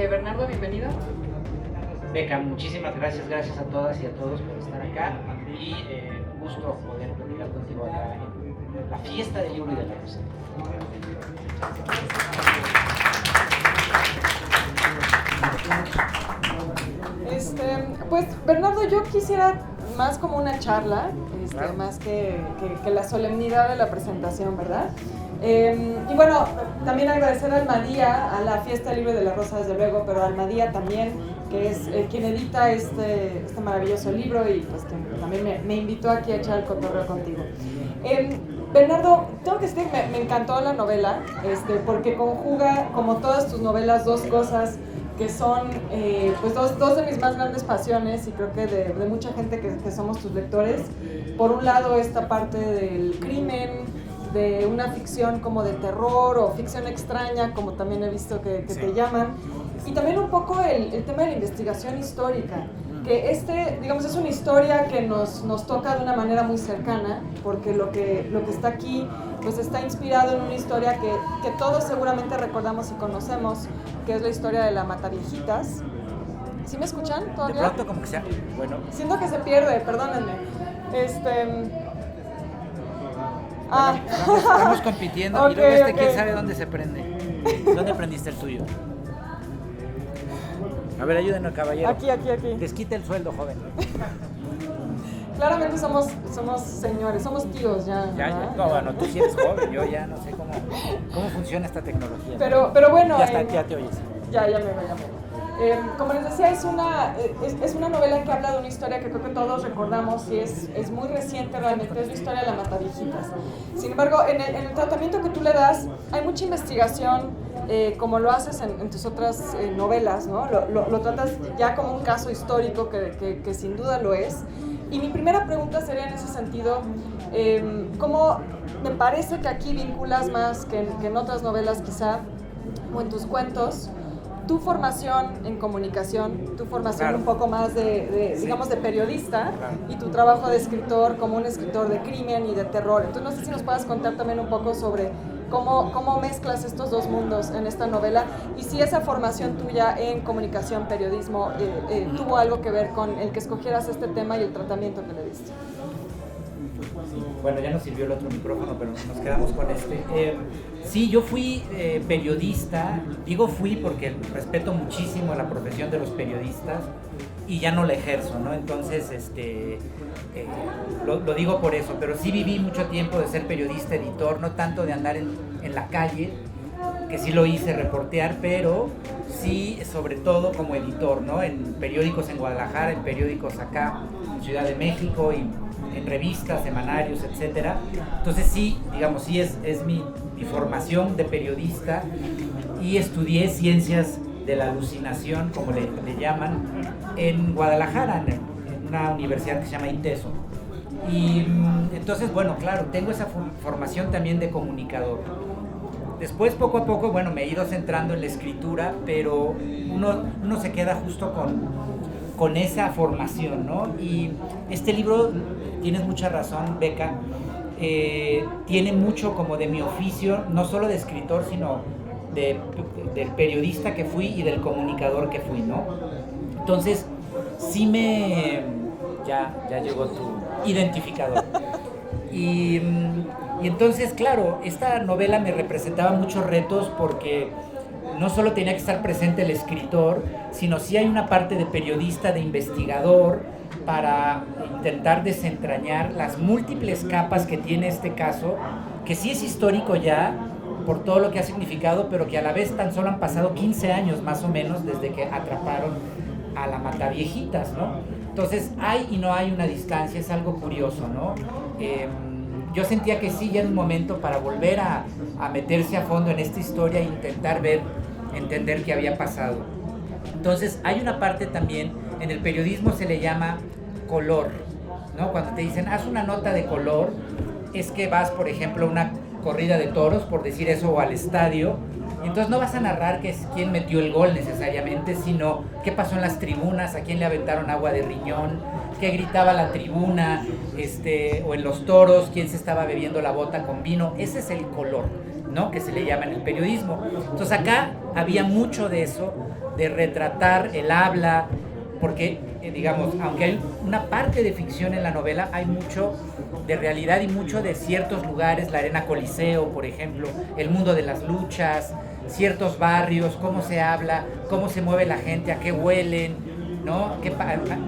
Bernardo, bienvenido. Beca, muchísimas gracias a todas y a todos por estar acá y gusto poder platicar contigo acá en la fiesta del libro y de la rosa. Pues Bernardo, yo quisiera más como una charla, Claro. más que la solemnidad de la presentación, ¿verdad? Y bueno, también agradecer a Almadía, a la Fiesta Libre de la Rosa desde luego, pero a Almadía también, que es quien edita este maravilloso libro y pues que también me invitó aquí a echar el cotorreo contigo. Bernardo, tengo que decir que me encantó la novela, porque conjuga, como todas tus novelas, dos cosas que son pues dos de mis más grandes pasiones y creo que de mucha gente que somos tus lectores. Por un lado, esta parte del crimen, de una ficción como de terror o ficción extraña, como también he visto que sí te llaman, y también un poco el tema de la investigación histórica, que digamos, es una historia que nos toca de una manera muy cercana, porque lo que está aquí pues está inspirado en una historia que todos seguramente recordamos y conocemos, que es la historia de la Mataviejitas. ¿Sí me escuchan todavía? De pronto como que sea, bueno. Siento que se pierde, perdónenme. Estamos compitiendo okay, y luego okay. quién sabe dónde se prende. ¿Dónde prendiste el tuyo? A ver, ayúdenos, caballero. Aquí. Desquite el sueldo, joven. Claramente somos señores, somos tíos ya. Ya. No, bueno, tú sí eres joven, yo ya no sé cómo funciona esta tecnología. Pero bueno. Ya te oyes. Ya me voy. Como les decía, es una novela que habla de una historia que creo que todos recordamos y es muy reciente realmente, es la historia de la Mataviejitas. Sin embargo, en el tratamiento que tú le das, hay mucha investigación, como lo haces en tus otras novelas, ¿no? Lo tratas ya como un caso histórico que sin duda lo es. Y mi primera pregunta sería en ese sentido, ¿cómo me parece que aquí vinculas más que en otras novelas quizá, o en tus cuentos, tu formación en comunicación, tu formación un poco más digamos, de periodista, y tu trabajo de escritor como un escritor de crimen y de terror? Entonces no sé si nos puedas contar también un poco sobre cómo mezclas estos dos mundos en esta novela y si esa formación tuya en comunicación, periodismo, tuvo algo que ver con el que escogieras este tema y el tratamiento que le diste. Bueno, ya nos sirvió el otro micrófono, pero nos quedamos con este. Sí, yo fui periodista, digo fui porque respeto muchísimo la profesión de los periodistas y ya no la ejerzo, ¿no? Entonces, lo digo por eso, pero sí viví mucho tiempo de ser periodista, editor, no tanto de andar en la calle, que sí lo hice, reportear, pero sí, sobre todo como editor, ¿no? En periódicos en Guadalajara, en periódicos acá, en Ciudad de México y en revistas, semanarios, etcétera. Entonces sí, digamos, sí es mi formación de periodista y estudié ciencias de la alucinación, como le llaman, en Guadalajara, en una universidad que se llama ITESO. Y entonces, bueno, claro, tengo esa formación también de comunicador. Después, poco a poco, bueno, me he ido centrando en la escritura, pero uno se queda justo con esa formación, ¿no? Y este libro, tienes mucha razón, Beca, tiene mucho como de mi oficio, no solo de escritor, sino del periodista que fui y del comunicador que fui, ¿no? Entonces, sí ya llegó tu identificador. Y entonces, claro, esta novela me representaba muchos retos porque no solo tenía que estar presente el escritor, sino sí hay una parte de periodista, de investigador, para intentar desentrañar las múltiples capas que tiene este caso, que sí es histórico ya, por todo lo que ha significado, pero que a la vez tan solo han pasado 15 años más o menos desde que atraparon a la Mataviejitas, ¿no? Entonces hay y no hay una distancia, es algo curioso, ¿no? Yo sentía que sí, ya era un momento para volver a meterse a fondo en esta historia e intentar entender qué había pasado. Entonces hay una parte también, en el periodismo se le llama color, ¿no? Cuando te dicen, haz una nota de color, es que vas, por ejemplo, a una corrida de toros, por decir eso, o al estadio, y entonces no vas a narrar quién metió el gol necesariamente, sino qué pasó en las tribunas, a quién le aventaron agua de riñón, qué gritaba la tribuna, o en los toros, quién se estaba bebiendo la bota con vino. Ese es el color. ¿no? Que se le llama en el periodismo. Entonces acá había mucho de eso, de retratar el habla, porque, digamos, aunque hay una parte de ficción en la novela, hay mucho de realidad y mucho de ciertos lugares, la Arena Coliseo, por ejemplo, el mundo de las luchas, ciertos barrios, cómo se habla, cómo se mueve la gente, a qué huelen, ¿no? Que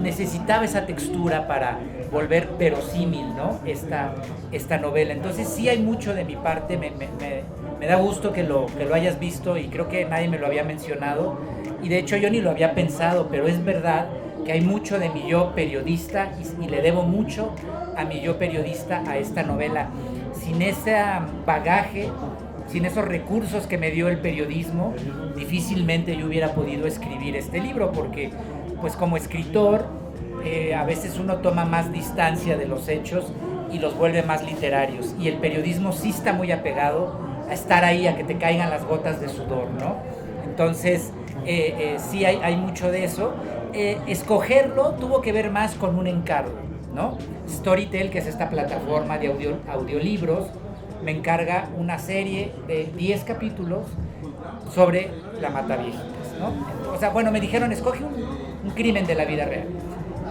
necesitaba esa textura para volver verosímil, ¿no? Esta novela. Entonces sí hay mucho de mi parte, me da gusto que lo hayas visto y creo que nadie me lo había mencionado y de hecho yo ni lo había pensado, pero es verdad que hay mucho de mi yo periodista y le debo mucho a mi yo periodista a esta novela. Sin ese bagaje, sin esos recursos que me dio el periodismo, difícilmente yo hubiera podido escribir este libro, porque pues como escritor a veces uno toma más distancia de los hechos y los vuelve más literarios, y el periodismo sí está muy apegado a estar ahí, a que te caigan las gotas de sudor, ¿no? Entonces sí hay mucho de eso. Escogerlo tuvo que ver más con un encargo, ¿no? Storytel, que es esta plataforma de audiolibros, me encarga una serie de 10 capítulos sobre la Mataviejitas, ¿no? O sea, bueno, me dijeron, escoge un crimen de la vida real.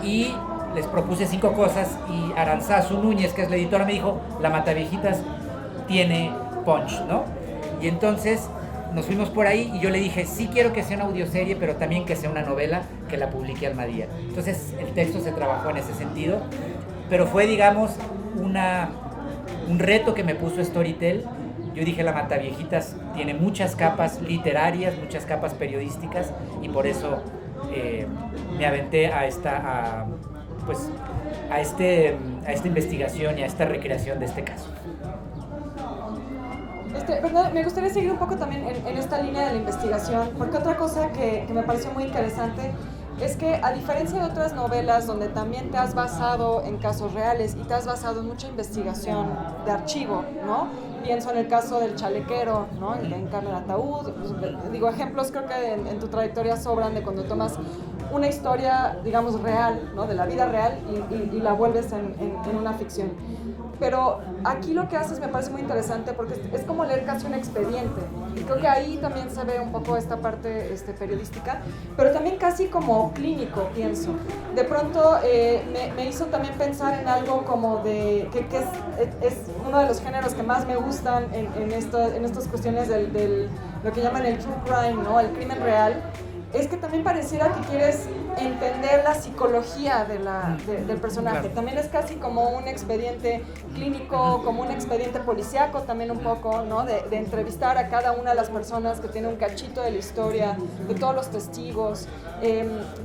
Y les propuse 5 cosas y Aranzazu Núñez, que es la editora, me dijo, la Mataviejitas tiene punch, ¿no? Y entonces nos fuimos por ahí y yo le dije, sí quiero que sea una audioserie, pero también que sea una novela que la publique Almadía. Entonces el texto se trabajó en ese sentido, pero fue, digamos, un reto que me puso Storytel. Yo dije, la Mataviejitas tiene muchas capas literarias, muchas capas periodísticas, y por eso me aventé a esta investigación y a esta recreación de este caso. ¿Verdad? Me gustaría seguir un poco también en esta línea de la investigación, porque otra cosa que me pareció muy interesante es que, a diferencia de otras novelas donde también te has basado en casos reales y te has basado en mucha investigación de archivo, ¿no? Pienso en el caso del chalequero, ¿no? El de Encarna el ataúd. Digo, ejemplos creo que en tu trayectoria sobran de cuando tomas una historia, digamos, real, ¿no? De la vida real y la vuelves en una ficción. Pero aquí lo que haces me parece muy interesante porque es como leer casi un expediente. Y creo que ahí también se ve un poco esta parte periodística, pero también casi como clínico, pienso. De pronto me hizo también pensar en algo como de que es uno de los géneros que más me gustan en estas cuestiones del lo que llaman el true crime, ¿no? El crimen real. Es que también pareciera que quieres entender la psicología del personaje. También es casi como un expediente clínico, como un expediente policíaco también un poco, ¿no? De entrevistar a cada una de las personas que tiene un cachito de la historia, de todos los testigos.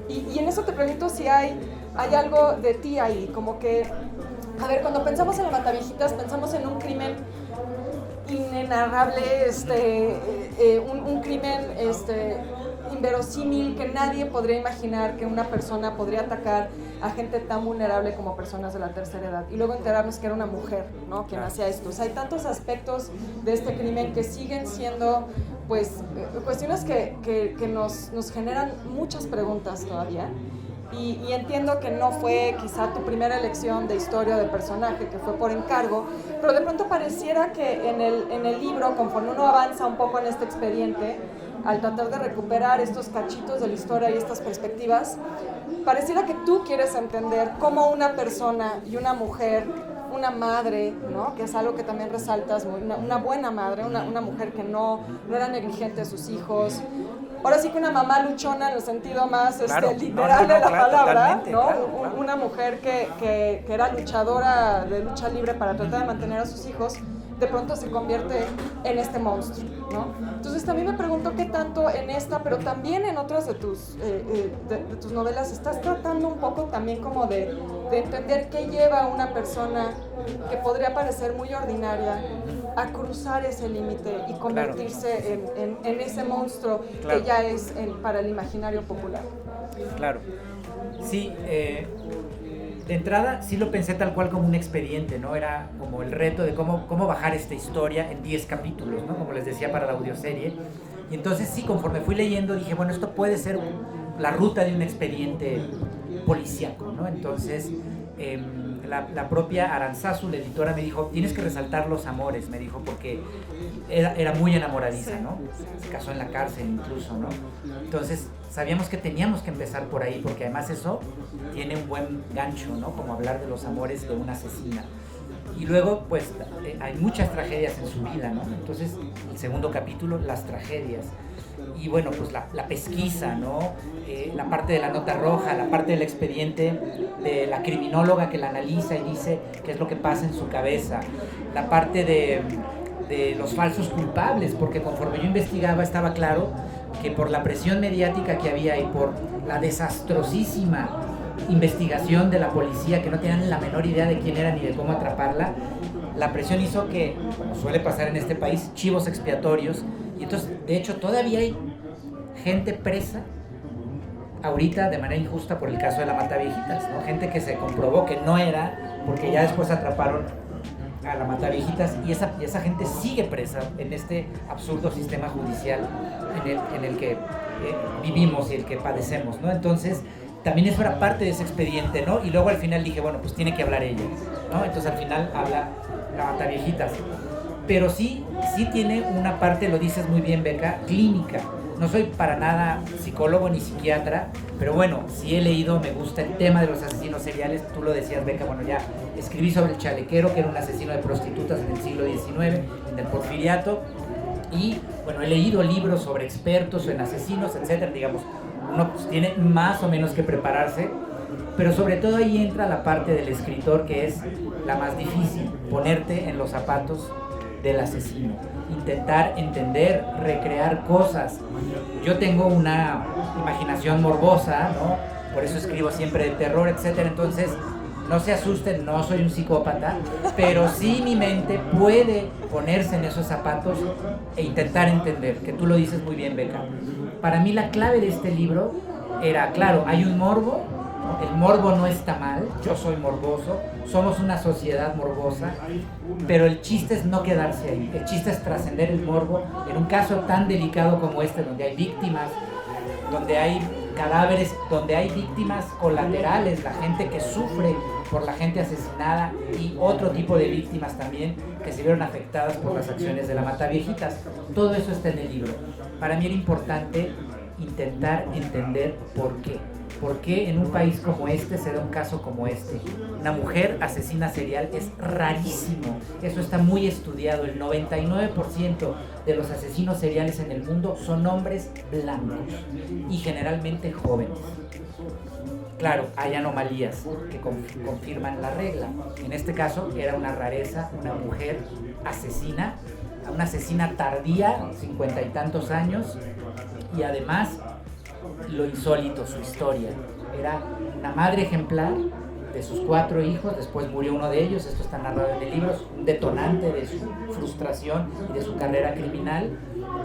Y en eso te pregunto si hay algo de ti ahí, como que, a ver, cuando pensamos en la Mataviejitas, pensamos en un crimen inenarrable, un crimen inverosímil, que nadie podría imaginar que una persona podría atacar a gente tan vulnerable como personas de la tercera edad, y luego enterarnos que era una mujer, ¿no? Quien hacía esto. O sea, hay tantos aspectos de este crimen que siguen siendo, pues, cuestiones que nos generan muchas preguntas todavía. Y entiendo que no fue quizá tu primera elección de historia o de personaje, que fue por encargo, pero de pronto pareciera que en el libro, conforme uno avanza un poco en este expediente, al tratar de recuperar estos cachitos de la historia y estas perspectivas, pareciera que tú quieres entender cómo una persona y una mujer, una madre, ¿no? Que es algo que también resaltas, una buena madre, una mujer que no era negligente de sus hijos. Ahora sí que una mamá luchona en el sentido más literal de la palabra, ¿no? Claro. Una mujer que era luchadora de lucha libre para tratar de mantener a sus hijos, de pronto se convierte en este monstruo, ¿no? Entonces también me pregunto qué tanto en esta, pero también en otras de tus novelas, estás tratando un poco también como de entender qué lleva a una persona que podría parecer muy ordinaria a cruzar ese límite y convertirse en ese monstruo que ya es para el imaginario popular. Claro. Sí, de entrada sí lo pensé tal cual como un expediente, ¿no? Era como el reto de cómo bajar esta historia en 10 capítulos, ¿no? Como les decía, para la audioserie. Y entonces sí, conforme fui leyendo, dije, bueno, esto puede ser la ruta de un expediente policíaco, ¿no? Entonces la propia Aranzazu, la editora, me dijo, tienes que resaltar los amores, me dijo, porque era muy enamoradiza, ¿no? Se casó en la cárcel incluso, ¿no? Entonces sabíamos que teníamos que empezar por ahí, porque además eso tiene un buen gancho, ¿no? Como hablar de los amores de una asesina. Y luego, pues, hay muchas tragedias en su vida, ¿no? Entonces, el segundo capítulo, las tragedias. Y bueno, pues la pesquisa, ¿no? La parte de la nota roja, la parte del expediente de la criminóloga que la analiza y dice qué es lo que pasa en su cabeza. La parte de los falsos culpables, porque conforme yo investigaba estaba claro que por la presión mediática que había y por la desastrosísima investigación de la policía, que no tenían la menor idea de quién era ni de cómo atraparla, la presión hizo que, como suele pasar en este país, chivos expiatorios. Y entonces, de hecho, todavía hay gente presa ahorita de manera injusta por el caso de la Mataviejitas, ¿no? Gente que se comprobó que no era, porque ya después atraparon a la Mataviejitas, y esa gente sigue presa en este absurdo sistema judicial en el que vivimos y el que padecemos, ¿no? Entonces, también eso era parte de ese expediente, ¿no? Y luego al final dije, bueno, pues tiene que hablar ella, ¿no? Entonces al final habla la Mataviejitas. Pero sí tiene una parte, lo dices muy bien, Beca, clínica. No soy para nada psicólogo ni psiquiatra, pero bueno, sí he leído, me gusta el tema de los asesinos seriales. Tú lo decías, Beca, bueno, ya escribí sobre el chalequero, que era un asesino de prostitutas en el siglo XIX, en el Porfiriato. Y bueno, he leído libros sobre expertos en asesinos, etcétera. Digamos, uno pues tiene más o menos que prepararse, pero sobre todo ahí entra la parte del escritor, que es la más difícil, ponerte en los zapatos del asesino, intentar entender, recrear cosas. Yo tengo una imaginación morbosa, ¿no? Por eso escribo siempre de terror, etcétera. Entonces, no se asusten, no soy un psicópata, pero sí mi mente puede ponerse en esos zapatos e intentar entender, que tú lo dices muy bien, Beca. Para mí la clave de este libro era, claro, hay un morbo, ¿no? El morbo no está mal, yo soy morboso, somos una sociedad morbosa, pero el chiste es no quedarse ahí, el chiste es trascender el morbo en un caso tan delicado como este, donde hay víctimas, donde hay cadáveres, donde hay víctimas colaterales, la gente que sufre por la gente asesinada y otro tipo de víctimas también que se vieron afectadas por las acciones de la Mataviejitas. Todo eso está en el libro. Para mí era importante intentar entender por qué. ¿Por qué en un país como este se da un caso como este? Una mujer asesina serial es rarísimo. Eso está muy estudiado. El 99% de los asesinos seriales en el mundo son hombres blancos y generalmente jóvenes. Claro, hay anomalías que confirman la regla. En este caso era una rareza, una mujer asesina, una asesina tardía, 50 y tantos años, y además lo insólito, su historia. Era una madre ejemplar de sus 4 hijos, después murió uno de ellos, esto está narrado en el libro, es un detonante de su frustración y de su carrera criminal,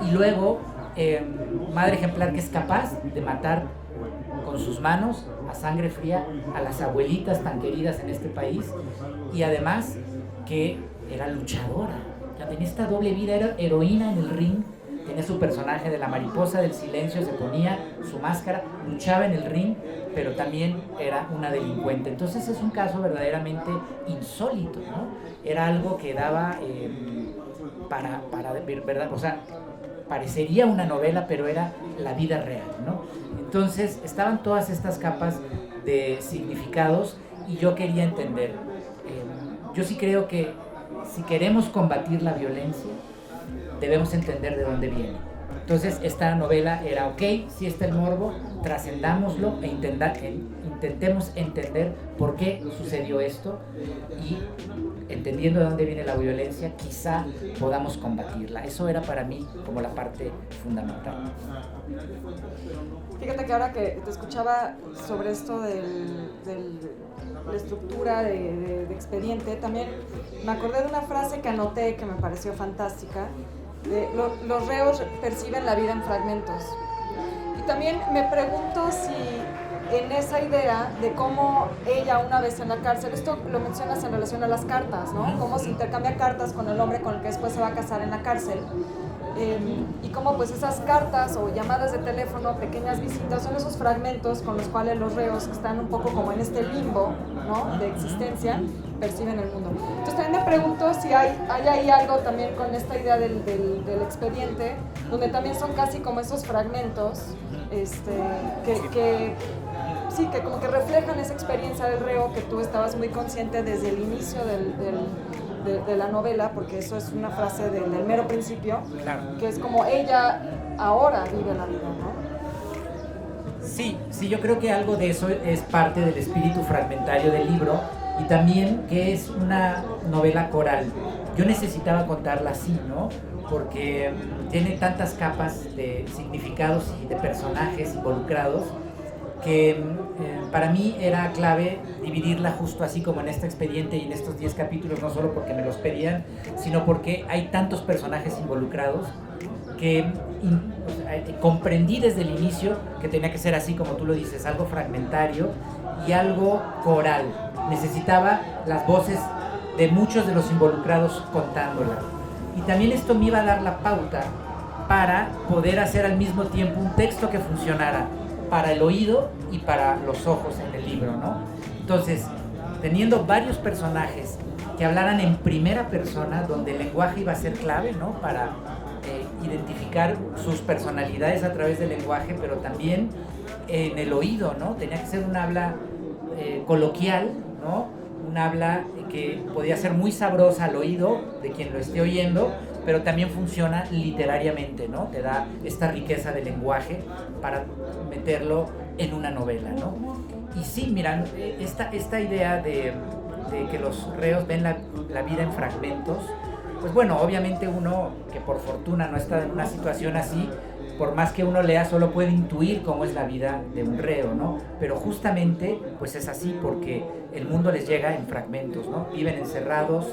y luego madre ejemplar que es capaz de matar con sus manos a sangre fría a las abuelitas tan queridas en este país, y además que era luchadora, ya tenía esta doble vida, era heroína en el ring. Tenía su personaje de la mariposa del silencio, se ponía su máscara, luchaba en el ring, pero también era una delincuente. Entonces es un caso verdaderamente insólito, ¿no? Era algo que daba para ¿verdad? O sea, parecería una novela, pero era la vida real, ¿no? Entonces estaban todas estas capas de significados y yo quería entender. Yo sí creo que si queremos combatir la violencia, debemos entender de dónde viene. Entonces esta novela era, ok, si está el morbo, trascendámoslo e intentemos entender por qué sucedió esto, y entendiendo de dónde viene la violencia, quizá podamos combatirla. Eso era para mí como la parte fundamental. Fíjate que ahora que te escuchaba sobre esto de la estructura de expediente, también me acordé de una frase que anoté que me pareció fantástica. Los reos perciben la vida en fragmentos. Y también me pregunto si en esa idea de cómo ella una vez en la cárcel, esto lo mencionas en relación a las cartas, ¿no? Cómo se intercambia cartas con el hombre con el que después se va a casar en la cárcel. y cómo pues esas cartas o llamadas de teléfono, pequeñas visitas, son esos fragmentos con los cuales los reos que están un poco como en este limbo, ¿no?, de existencia, perciben el mundo. Entonces también me pregunto si hay ahí algo también con esta idea del expediente, donde también son casi como esos fragmentos que como que reflejan esa experiencia del reo que tú estabas muy consciente desde el inicio de la novela, porque eso es una frase del mero principio, claro, que es como ella ahora vive la vida, ¿no? Sí, yo creo que algo de eso es parte del espíritu fragmentario del libro, y también que es una novela coral. Yo necesitaba contarla así, ¿no? Porque tiene tantas capas de significados y de personajes involucrados que para mí era clave dividirla justo así como en este expediente y en estos 10 capítulos, no solo porque me los pedían, sino porque hay tantos personajes involucrados que comprendí desde el inicio que tenía que ser así como tú lo dices, algo fragmentario y algo coral. Necesitaba las voces de muchos de los involucrados contándola. Y también esto me iba a dar la pauta para poder hacer al mismo tiempo un texto que funcionara para el oído y para los ojos en el libro, ¿no? Entonces, teniendo varios personajes que hablaran en primera persona, donde el lenguaje iba a ser clave, ¿no?, para identificar sus personalidades a través del lenguaje, pero también en el oído, ¿no? Tenía que ser un habla coloquial, ¿no? Un habla que podía ser muy sabrosa al oído de quien lo esté oyendo, pero también funciona literariamente, ¿no? Te da esta riqueza de lenguaje para meterlo en una novela, ¿no? Y sí, mira, esta idea de que los reos ven la vida en fragmentos, pues bueno, obviamente uno que por fortuna no está en una situación así, por más que uno lea, solo puede intuir cómo es la vida de un reo, ¿no? Pero justamente, pues es así porque el mundo les llega en fragmentos, ¿no? Viven encerrados.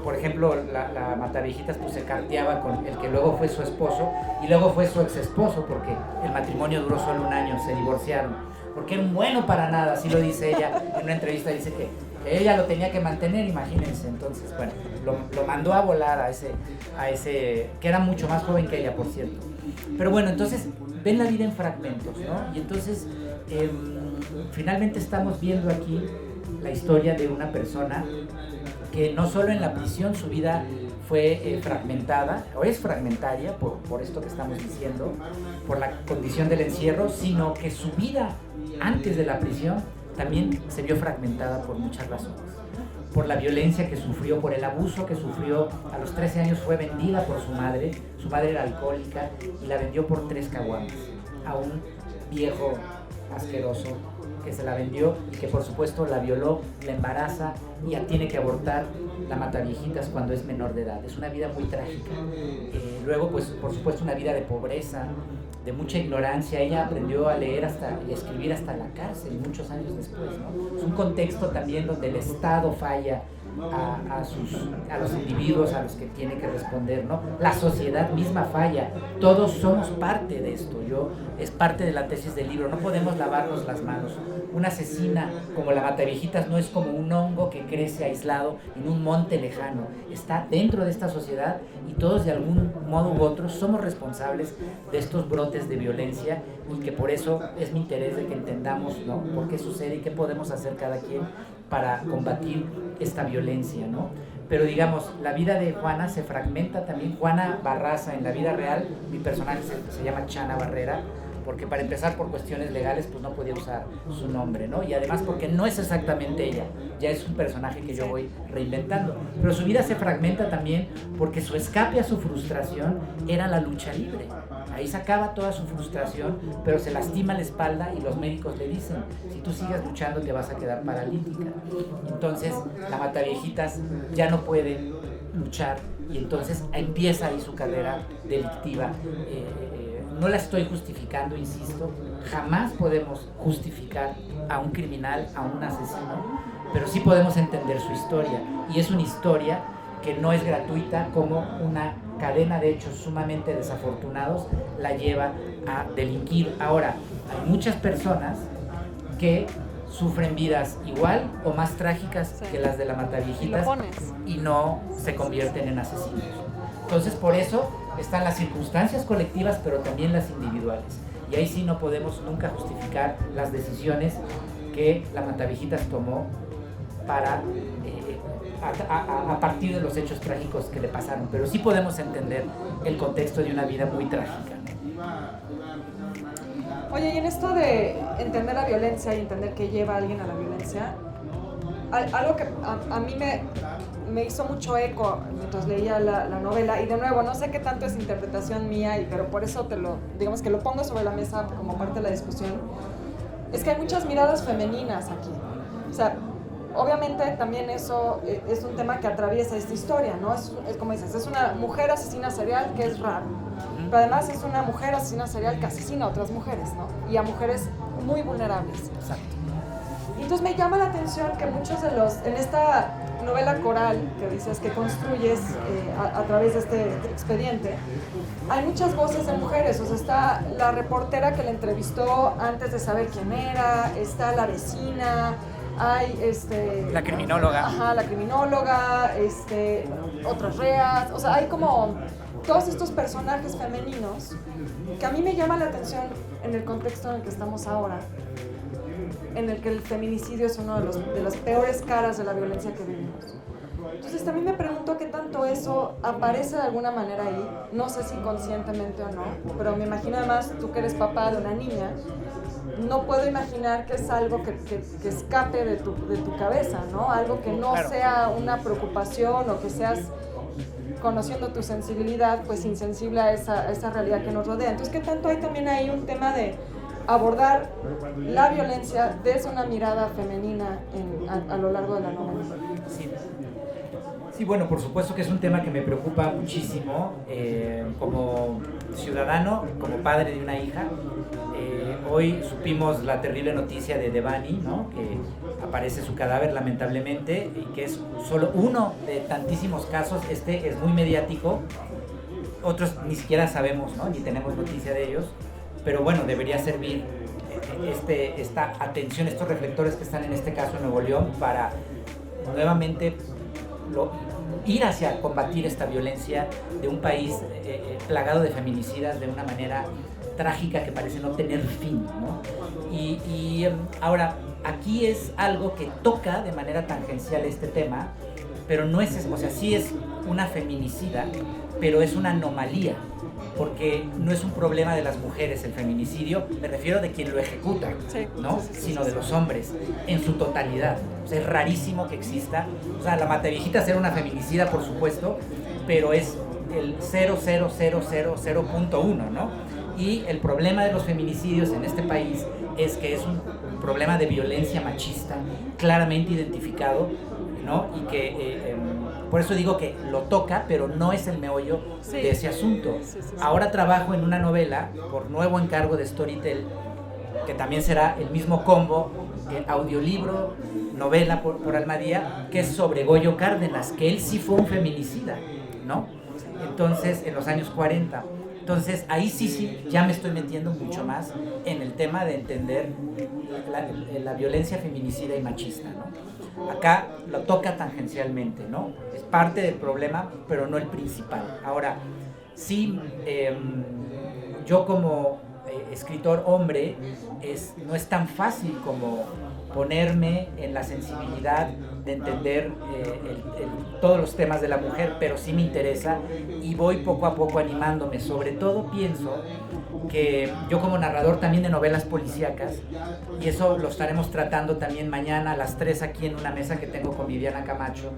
Por ejemplo, la Mataviejitas pues se carteaba con el que luego fue su esposo y luego fue su ex esposo, porque el matrimonio duró solo un año, se divorciaron, porque era un bueno para nada, así lo dice ella en una entrevista, dice que ella lo tenía que mantener, imagínense. Entonces, bueno, lo mandó a volar a ese, que era mucho más joven que ella, por cierto. Pero bueno, entonces ven la vida en fragmentos, ¿no? Y entonces finalmente estamos viendo aquí la historia de una persona que no solo en la prisión su vida fue fragmentada, o es fragmentaria por esto que estamos diciendo, por la condición del encierro, sino que su vida antes de la prisión también se vio fragmentada por muchas razones. Por la violencia que sufrió, por el abuso que sufrió. A los 13 años fue vendida por su madre era alcohólica y la vendió por 3 caguamas a un viejo asqueroso que se la vendió y que por supuesto la violó, la embaraza y ya tiene que abortar la Mataviejitas cuando es menor de edad. Es una vida muy trágica. Luego, pues por supuesto, una vida de pobreza, de mucha ignorancia. Ella aprendió a leer y a escribir hasta la cárcel, muchos años después, ¿no? Es un contexto también donde el Estado falla a los individuos a los que tiene que responder, ¿no? La sociedad misma falla. Todos somos parte de esto. Es parte de la tesis del libro. No podemos lavarnos las manos. Una asesina como la Mataviejitas no es como un hongo que crece aislado en un monte lejano. Está dentro de esta sociedad y todos de algún modo u otro somos responsables de estos brotes de violencia, y que por eso es mi interés de que entendamos, ¿no?, por qué sucede y qué podemos hacer cada quien para combatir esta violencia, ¿no? Pero digamos, la vida de Juana se fragmenta también. Juana Barraza, en la vida real, mi personaje se llama Chana Barrera, porque para empezar, por cuestiones legales, pues no podía usar su nombre, ¿no? Y además porque no es exactamente ella, ya es un personaje que yo voy reinventando. Pero su vida se fragmenta también porque su escape a su frustración era la lucha libre. Ahí sacaba toda su frustración, pero se lastima la espalda y los médicos le dicen: si tú sigues luchando te vas a quedar paralítica. Entonces la Mataviejitas ya no puede luchar y entonces empieza ahí su carrera delictiva. No la estoy justificando, insisto, jamás podemos justificar a un criminal, a un asesino, pero sí podemos entender su historia, y es una historia que no es gratuita, como una cadena de hechos sumamente desafortunados la lleva a delinquir. Ahora, hay muchas personas que sufren vidas igual o más trágicas que las de la Mataviejitas y no se convierten en asesinos. Entonces, por eso están las circunstancias colectivas, pero también las individuales. Y ahí sí no podemos nunca justificar las decisiones que la Matavijitas tomó para, a partir de los hechos trágicos que le pasaron. Pero sí podemos entender el contexto de una vida muy trágica. Oye, y en esto de entender la violencia y entender qué lleva a alguien a la violencia, algo que a mí me hizo mucho eco mientras leía la novela, y de nuevo, no sé qué tanto es interpretación mía, pero por eso digamos que lo pongo sobre la mesa como parte de la discusión, es que hay muchas miradas femeninas aquí. O sea, obviamente también eso es un tema que atraviesa esta historia, ¿no? Es como dices, es una mujer asesina serial, que es raro, pero además es una mujer asesina serial que asesina a otras mujeres, ¿no? Y a mujeres muy vulnerables. Exacto. Entonces me llama la atención que muchos de en esta novela coral que dices que construyes a través de este expediente, hay muchas voces de mujeres. O sea, está la reportera que la entrevistó antes de saber quién era, está la vecina, hay la criminóloga. Ajá, la criminóloga, otras reas. O sea, hay como todos estos personajes femeninos que a mí me llama la atención en el contexto en el que estamos ahora, en el que el feminicidio es uno de las peores caras de la violencia que vivimos. Entonces también me pregunto qué tanto eso aparece de alguna manera ahí, no sé si conscientemente o no, pero me imagino además, tú que eres papá de una niña, no puedo imaginar que es algo que escape de tu cabeza, ¿no? Algo que no Claro. sea una preocupación, o que seas, conociendo tu sensibilidad, pues insensible a esa realidad que nos rodea. Entonces, ¿qué tanto hay también ahí un tema de abordar la violencia desde una mirada femenina a lo largo de la novela? Sí, bueno, por supuesto que es un tema que me preocupa muchísimo como ciudadano, como padre de una hija. Hoy supimos la terrible noticia de Devani, ¿no? Que aparece su cadáver lamentablemente, y que es solo uno de tantísimos casos. Este es muy mediático, otros ni siquiera sabemos, ¿no? Ni tenemos noticia de ellos, pero bueno, debería servir esta atención, estos reflectores que están en este caso en Nuevo León, para nuevamente ir hacia combatir esta violencia de un país plagado de feminicidas de una manera trágica que parece no tener fin, ¿no? Y ahora, aquí es algo que toca de manera tangencial este tema, pero no es, o sea, sí es una feminicida, pero es una anomalía, porque no es un problema de las mujeres el feminicidio, me refiero de quien lo ejecuta, ¿no? Sino de los hombres, en su totalidad. O sea, es rarísimo que exista. O sea, la Matavijitas era una feminicida, por supuesto, pero es el 0,0000.1, ¿no? Y el problema de los feminicidios en este país es que es un problema de violencia machista claramente identificado, ¿no? Y que por eso digo que lo toca, pero no es el meollo de ese asunto. Ahora trabajo en una novela por nuevo encargo de Storytel, que también será el mismo combo, audiolibro, novela por Almadía, que es sobre Goyo Cárdenas, que él sí fue un feminicida, ¿no? Entonces, en los años 40. Entonces, ahí sí, ya me estoy metiendo mucho más en el tema de entender la violencia feminicida y machista, ¿no? Acá lo toca tangencialmente, ¿no? Es parte del problema, pero no el principal. Ahora, sí, yo como escritor hombre, no es tan fácil como ponerme en la sensibilidad de entender todos los temas de la mujer, pero sí me interesa y voy poco a poco animándome. Sobre todo pienso que yo como narrador también de novelas policíacas, y eso lo estaremos tratando también mañana a las 3 aquí en una mesa que tengo con Viviana Camacho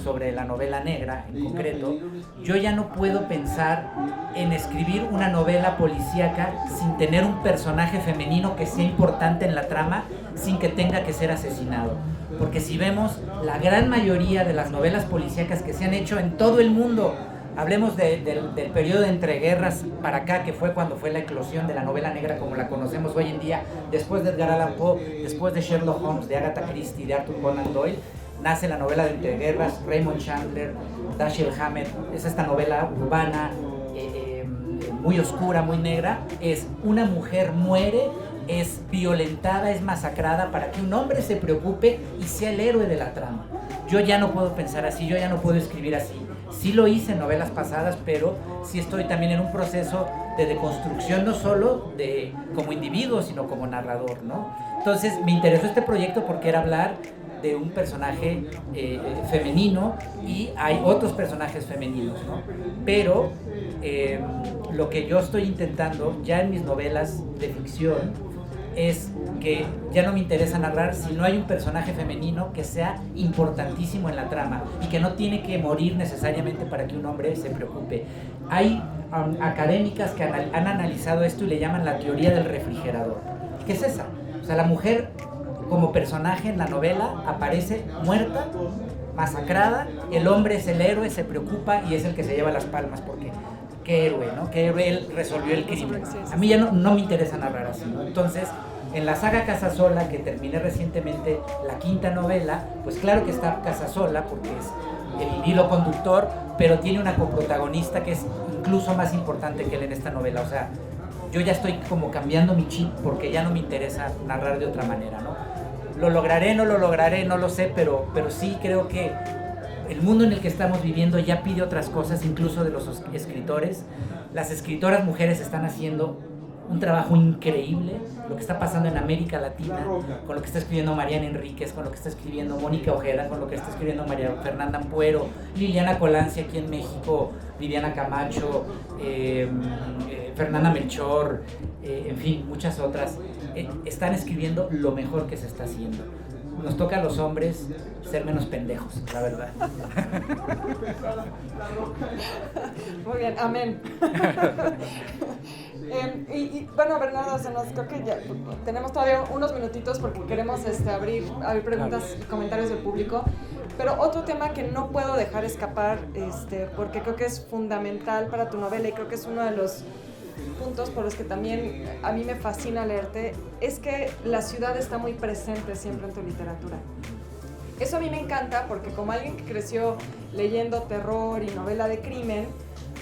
sobre la novela negra en concreto, yo ya no puedo pensar en escribir una novela policíaca sin tener un personaje femenino que sea importante en la trama, sin que tenga que ser asesinado. Porque si vemos la gran mayoría de las novelas policíacas que se han hecho en todo el mundo, hablemos del periodo de entreguerras para acá, que fue cuando fue la eclosión de la novela negra como la conocemos hoy en día, después de Edgar Allan Poe, después de Sherlock Holmes, de Agatha Christie, de Arthur Conan Doyle, nace la novela de entreguerras, Raymond Chandler, Dashiell Hammett. Es esta novela urbana, muy oscura, muy negra. Es una mujer muere, es violentada, es masacrada para que un hombre se preocupe y sea el héroe de la trama. Yo ya no puedo pensar así, yo ya no puedo escribir así. Sí lo hice en novelas pasadas, pero sí estoy también en un proceso de deconstrucción, no solo de como individuo, sino como narrador, ¿no? Entonces me interesó este proyecto porque era hablar de un personaje femenino, y hay otros personajes femeninos, ¿no? Pero lo que yo estoy intentando ya en mis novelas de ficción es que ya no me interesa narrar si no hay un personaje femenino que sea importantísimo en la trama y que no tiene que morir necesariamente para que un hombre se preocupe. Hay académicas que han analizado esto y le llaman la teoría del refrigerador. ¿Qué es esa? O sea, la mujer como personaje en la novela aparece muerta, masacrada, el hombre es el héroe, se preocupa y es el que se lleva las palmas porque qué héroe, ¿no? Qué héroe, él resolvió el crimen. A mí ya no me interesa narrar así, ¿no? Entonces, en la saga Casasola, que terminé recientemente la 5ª novela, pues claro que está Casasola porque es el hilo conductor, pero tiene una coprotagonista que es incluso más importante que él en esta novela. O sea, yo ya estoy como cambiando mi chip porque ya no me interesa narrar de otra manera, ¿no? Lo lograré, no lo lograré, no lo sé, pero sí creo que el mundo en el que estamos viviendo ya pide otras cosas, incluso de los escritores. Las escritoras mujeres están haciendo un trabajo increíble, lo que está pasando en América Latina, con lo que está escribiendo Mariana Enríquez, con lo que está escribiendo Mónica Ojeda, con lo que está escribiendo María Fernanda Ampuero, Liliana Colanzi aquí en México, Viviana Camacho, Fernanda Melchor, en fin, muchas otras, están escribiendo lo mejor que se está haciendo. Nos toca a los hombres ser menos pendejos, la verdad. Muy bien, amén. Y bueno, Bernardo, creo que ya tenemos todavía unos minutitos porque queremos abrir preguntas y comentarios del público. Pero otro tema que no puedo dejar escapar, porque creo que es fundamental para tu novela y creo que es uno de los puntos por los que también a mí me fascina leerte, es que la ciudad está muy presente siempre en tu literatura. Eso a mí me encanta porque como alguien que creció leyendo terror y novela de crimen,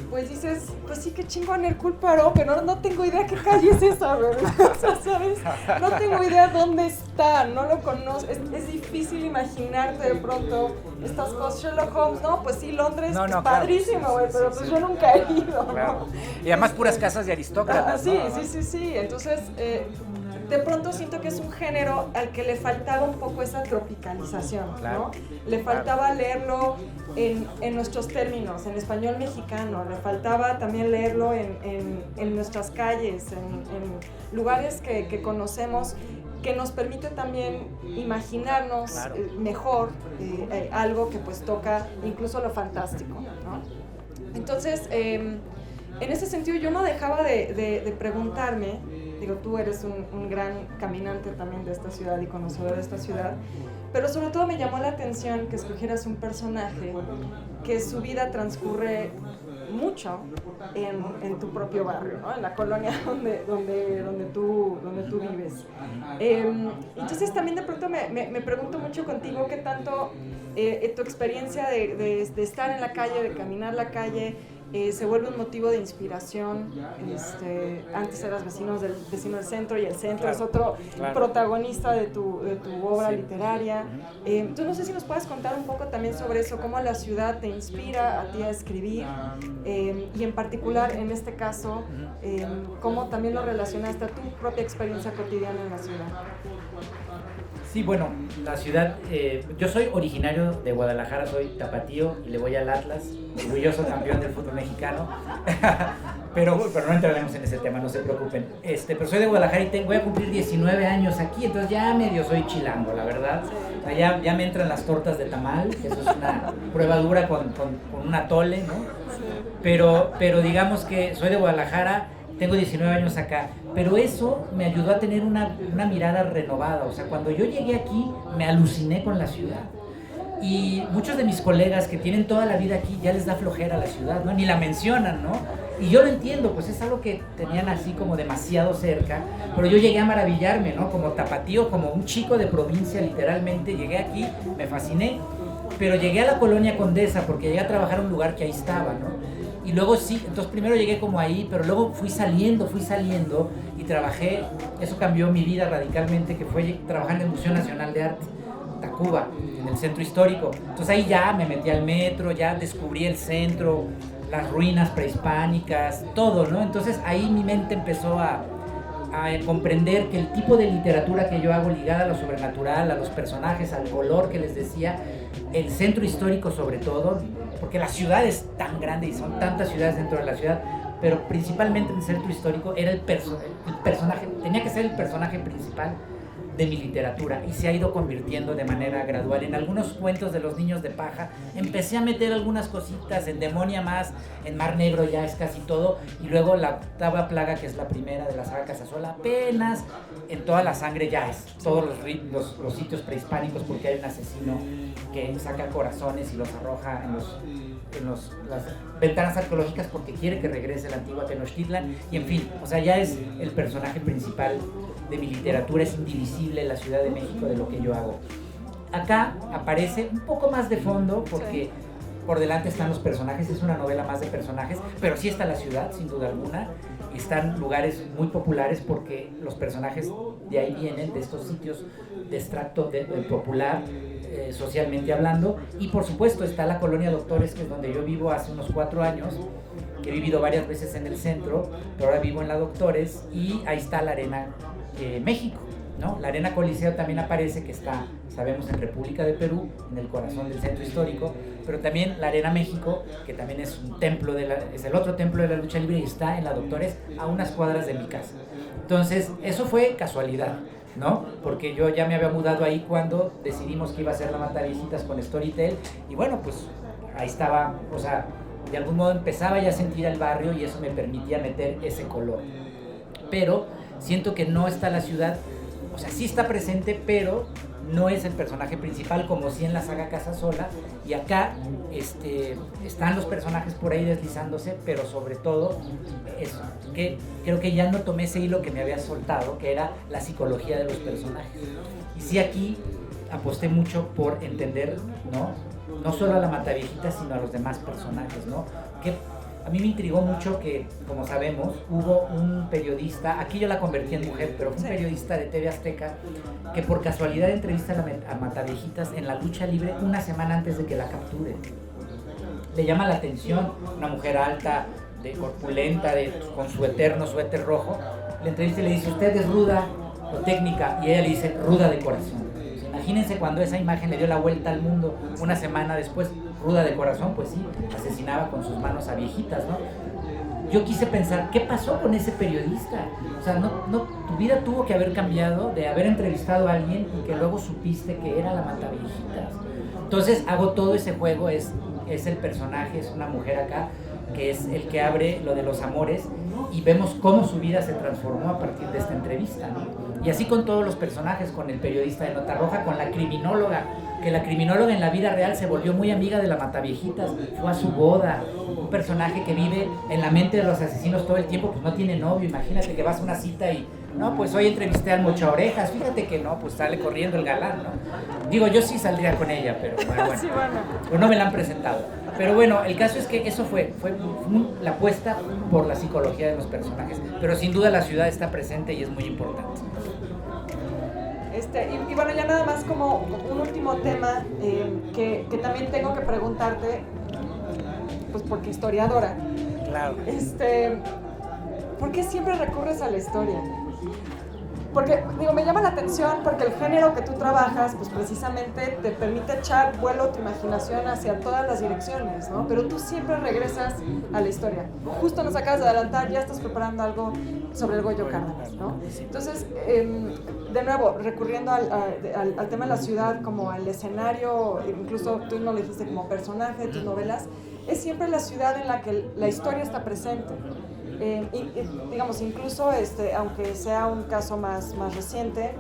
pues dices, pues sí, qué chingón Hercule Poirot, pero no tengo idea qué calle es esa, ¿verdad? O sea, ¿sabes? No tengo idea dónde está, no lo conozco, es difícil imaginarte de pronto estas cosas. Sherlock Holmes, no, pues sí, Londres es padrísimo, güey, pero pues yo nunca he ido, claro. ¿no? Y además puras casas de aristócratas, sí, ¿no? sí, entonces de pronto siento que es un género al que le faltaba un poco esa tropicalización, claro, ¿no? Le faltaba leerlo en nuestros términos, en español mexicano, le faltaba también leerlo en nuestras calles, en lugares que conocemos, que nos permite también imaginarnos mejor algo que pues toca incluso lo fantástico, ¿no? Entonces, en ese sentido yo no dejaba de preguntarme, digo, tú eres un gran caminante también de esta ciudad y conocedor de esta ciudad, pero sobre todo me llamó la atención que escogieras un personaje que su vida transcurre mucho en tu propio barrio, ¿no? En la colonia donde tú vives. Entonces también de pronto me pregunto mucho contigo qué tanto tu experiencia de estar en la calle, de caminar la calle, se vuelve un motivo de inspiración. Antes eras vecino del centro y el centro es otro protagonista de tu obra literaria. Entonces no sé si nos puedes contar un poco también sobre eso, cómo la ciudad te inspira a ti a escribir y en particular en este caso cómo también lo relacionaste a tu propia experiencia cotidiana en la ciudad. Sí, bueno, la ciudad, yo soy originario de Guadalajara, soy tapatío y le voy al Atlas, orgulloso campeón del fútbol mexicano, pero no entraremos en ese tema, no se preocupen. Pero soy de Guadalajara y voy a cumplir 19 años aquí, entonces ya medio soy chilango, la verdad. O sea, ya me entran las tortas de tamal, que eso es una prueba dura con un atole, ¿no? Pero digamos que soy de Guadalajara, tengo 19 años acá, pero eso me ayudó a tener una mirada renovada. O sea, cuando yo llegué aquí me aluciné con la ciudad. Y muchos de mis colegas que tienen toda la vida aquí ya les da flojera la ciudad, ¿no? Ni la mencionan, ¿no? Y yo lo entiendo, pues es algo que tenían así como demasiado cerca, pero yo llegué a maravillarme, ¿no? Como tapatío, como un chico de provincia literalmente, llegué aquí, me fasciné, pero llegué a la Colonia Condesa porque llegué a trabajar en un lugar que ahí estaba, ¿no? Y luego sí, entonces primero llegué como ahí, pero luego fui saliendo y trabajé, eso cambió mi vida radicalmente, que fue trabajar en el Museo Nacional de Arte. Tacuba, en el centro histórico. Entonces ahí ya me metí al metro, ya descubrí el centro, las ruinas prehispánicas, todo, ¿no? Entonces ahí mi mente empezó a comprender que el tipo de literatura que yo hago ligada a lo sobrenatural, a los personajes, al color que les decía, el centro histórico sobre todo, porque la ciudad es tan grande y son tantas ciudades dentro de la ciudad, pero principalmente en el centro histórico era el personaje, tenía que ser el personaje principal de mi literatura, y se ha ido convirtiendo de manera gradual. En algunos cuentos de los niños de paja empecé a meter algunas cositas, en Demonia más, en Mar Negro ya es casi todo, y luego la octava plaga, que es la primera de la saga Casasola, apenas en Toda la Sangre ya es todos los sitios prehispánicos, porque hay un asesino que saca corazones y los arroja en las ventanas arqueológicas porque quiere que regrese la antigua Tenochtitlan, y en fin, o sea, ya es el personaje principal de mi literatura, es indivisible la Ciudad de México de lo que yo hago. Acá aparece un poco más de fondo porque por delante están los personajes, es una novela más de personajes, pero sí está la ciudad, sin duda alguna, y están lugares muy populares porque los personajes de ahí vienen, de estos sitios de extracto de popular, socialmente hablando, y por supuesto está la Colonia Doctores, que es donde yo vivo hace unos 4 años, que he vivido varias veces en el centro, pero ahora vivo en la Doctores, y ahí está la Arena México, ¿no? La Arena Coliseo también aparece, que está, sabemos, en República de Perú, en el corazón del centro histórico, pero también la Arena México, que también es un templo es el otro templo de la lucha libre, y está en la Doctores, a unas cuadras de mi casa. Entonces, eso fue casualidad, ¿no? Porque yo ya me había mudado ahí cuando decidimos que iba a ser la Mataviejitas con Storytel, y bueno, pues ahí estaba, o sea, de algún modo empezaba ya a sentir el barrio, y eso me permitía meter ese color. Pero siento que no está la ciudad, o sea, sí está presente, pero no es el personaje principal, como si en la saga Casasola, y acá están los personajes por ahí deslizándose, pero sobre todo eso, que creo que ya no tomé ese hilo que me había soltado, que era la psicología de los personajes. Y sí, aquí aposté mucho por entender, no solo a la Mataviejitas, sino a los demás personajes, ¿no? Que a mí me intrigó mucho que, como sabemos, hubo un periodista, aquí yo la convertí en mujer, pero fue un periodista de TV Azteca, que por casualidad entrevista a Mataviejitas en la lucha libre una semana antes de que la capturen. Le llama la atención, una mujer alta, corpulenta, con su eterno suéter rojo, le entrevista y le dice, ¿usted es ruda o técnica? Y ella le dice, ruda de corazón. Imagínense cuando esa imagen le dio la vuelta al mundo una semana después, ruda de corazón, pues sí, asesinaba con sus manos a viejitas, ¿no? Yo quise pensar, ¿qué pasó con ese periodista? O sea, tu vida tuvo que haber cambiado de haber entrevistado a alguien y que luego supiste que era la Mataviejitas. Entonces hago todo ese juego, es el personaje, es una mujer acá, que es el que abre lo de los amores, y vemos cómo su vida se transformó a partir de esta entrevista, ¿no? Y así con todos los personajes, con el periodista de Nota Roja, con la criminóloga, que la criminóloga en la vida real se volvió muy amiga de la Mataviejitas, fue a su boda, un personaje que vive en la mente de los asesinos todo el tiempo, pues no tiene novio, imagínate que vas a una cita y, no, pues hoy entrevisté al Mocha Orejas, fíjate que no, pues sale corriendo el galán, ¿no? Digo, yo sí saldría con ella, pero bueno, sí, bueno. Pues no me la han presentado. Pero bueno, el caso es que eso fue la apuesta por la psicología de los personajes, pero sin duda la ciudad está presente y es muy importante. Y bueno, ya nada más como un último tema que también tengo que preguntarte, pues porque historiadora. Claro. ¿Por qué siempre recurres a la historia? Porque, digo, me llama la atención porque el género que tú trabajas, pues precisamente te permite echar vuelo tu imaginación hacia todas las direcciones, ¿no? Pero tú siempre regresas a la historia. Justo nos acabas de adelantar, ya estás preparando algo sobre el Goyo Cárdenas, ¿no? Entonces, de nuevo, recurriendo al tema de la ciudad como al escenario, incluso tú no lo dijiste como personaje de tus novelas, es siempre la ciudad en la que la historia está presente. Digamos, incluso aunque sea un caso más reciente,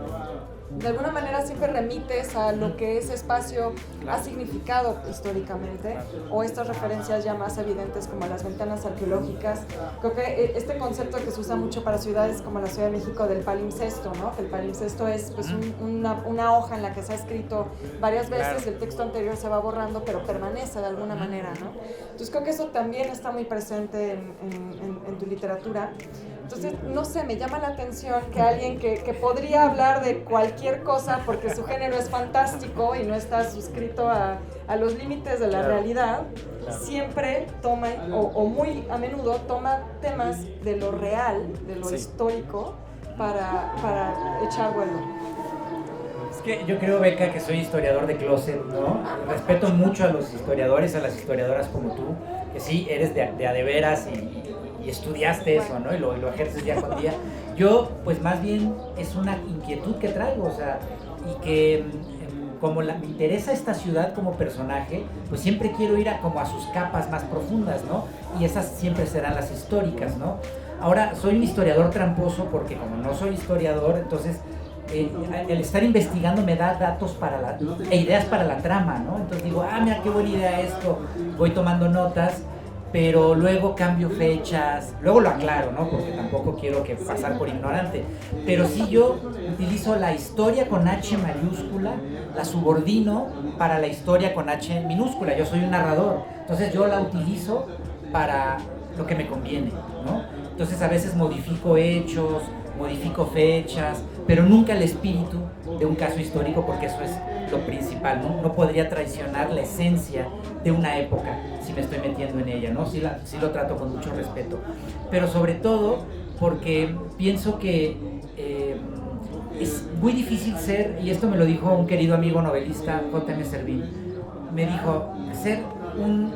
de alguna manera siempre remites a lo que ese espacio ha significado históricamente, o estas referencias ya más evidentes como las ventanas arqueológicas. Creo que este concepto que se usa mucho para ciudades como la Ciudad de México del palimpsesto, ¿no? Que el palimpsesto es pues, una hoja en la que se ha escrito varias veces, el texto anterior se va borrando, pero permanece de alguna manera, ¿no? Entonces creo que eso también está muy presente en tu literatura. Entonces, no sé, me llama la atención que alguien que podría hablar de cualquier cosa porque su género es fantástico y no está suscrito a los límites de la realidad, siempre toma, o muy a menudo toma temas de lo real, de lo histórico, para echar vuelo. Es que yo creo, Beca, que soy historiador de closet, ¿no? Respeto mucho a los historiadores, a las historiadoras como tú, que sí, eres de a de veras y estudiaste eso, ¿no? Y lo ejerces día con día. Yo, pues más bien, es una inquietud que traigo, o sea, y que como me interesa esta ciudad como personaje, pues siempre quiero ir como a sus capas más profundas, ¿no? Y esas siempre serán las históricas, ¿no? Ahora, soy un historiador tramposo porque como no soy historiador, entonces el estar investigando me da datos e ideas para la trama, ¿no? Entonces digo, mira qué buena idea esto, voy tomando notas, pero luego cambio fechas, luego lo aclaro, ¿no? Porque tampoco quiero pasar por ignorante, pero sí yo utilizo la historia con H mayúscula, la subordino para la historia con H minúscula, yo soy un narrador, entonces yo la utilizo para lo que me conviene, ¿no? Entonces a veces modifico hechos, modifico fechas, pero nunca el espíritu de un caso histórico porque eso es lo principal, ¿no? No podría traicionar la esencia de una época si me estoy metiendo en ella, ¿no? Sí lo trato con mucho respeto, pero sobre todo porque pienso que es muy difícil ser, y esto me lo dijo un querido amigo novelista, J.M. Servín, me dijo, ser un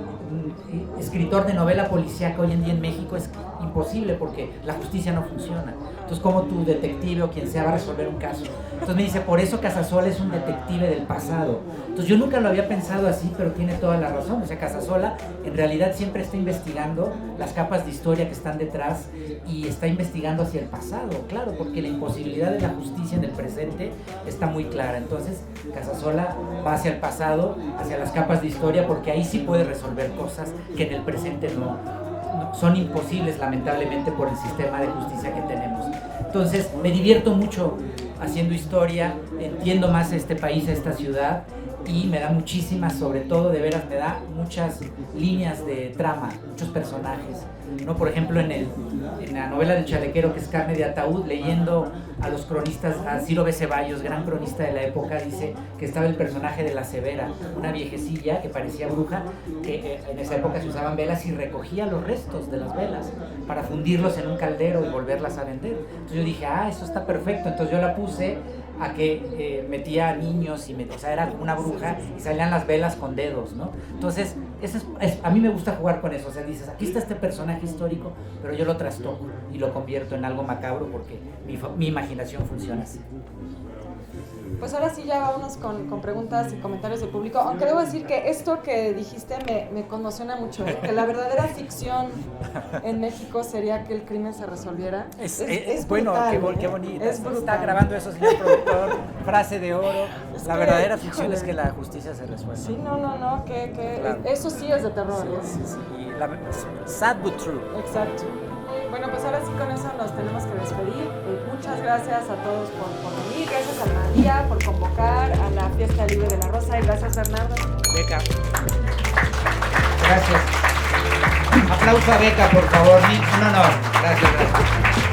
escritor de novela policíaca hoy en día en México es imposible porque la justicia no funciona. Entonces, ¿cómo tu detective o quien sea va a resolver un caso? Entonces me dice, por eso Casasola es un detective del pasado. Entonces yo nunca lo había pensado así, pero tiene toda la razón. O sea, Casasola en realidad siempre está investigando las capas de historia que están detrás y está investigando hacia el pasado, claro, porque la imposibilidad de la justicia en el presente está muy clara. Entonces Casasola va hacia el pasado, hacia las capas de historia, porque ahí sí puede resolver cosas que en el presente no son imposibles, lamentablemente, por el sistema de justicia que tenemos. Entonces me divierto mucho haciendo historia, entiendo más este país, esta ciudad, y me da muchísimas, sobre todo, de veras, me da muchas líneas de trama, muchos personajes, ¿no? Por ejemplo, en la novela del Chalequero, que es Carne de Ataúd, leyendo a los cronistas, a Ciro B. Ceballos, gran cronista de la época, dice que estaba el personaje de la Severa, una viejecilla que parecía bruja, que en esa época se usaban velas y recogía los restos de las velas para fundirlos en un caldero y volverlas a vender. Entonces yo dije, eso está perfecto, entonces yo la puse a que metía a niños, o sea, era como una bruja y salían las velas con dedos, ¿no? Entonces, a mí me gusta jugar con eso, o sea, dices, aquí está este personaje histórico, pero yo lo trastoco y lo convierto en algo macabro porque mi imaginación funciona así. Pues ahora sí ya vámonos con preguntas y comentarios del público, aunque debo decir que esto que dijiste me conmociona mucho, que la verdadera ficción en México sería que el crimen se resolviera. Es bueno, brutal, qué bonito. Es brutal. Está grabando eso, señor productor, frase de oro. La verdadera ficción híjole, es que la justicia se resuelva. Sí, no, Claro. eso sí es de terror. Sí. Sad but true. Exacto. Bueno, pues ahora sí con eso nos tenemos que despedir. Muchas gracias a todos por venir, gracias a Almadía por convocar a la Fiesta Libre de la Rosa y gracias Bernardo. Beca. Gracias. Aplauso a Beca, por favor. Un honor. Gracias.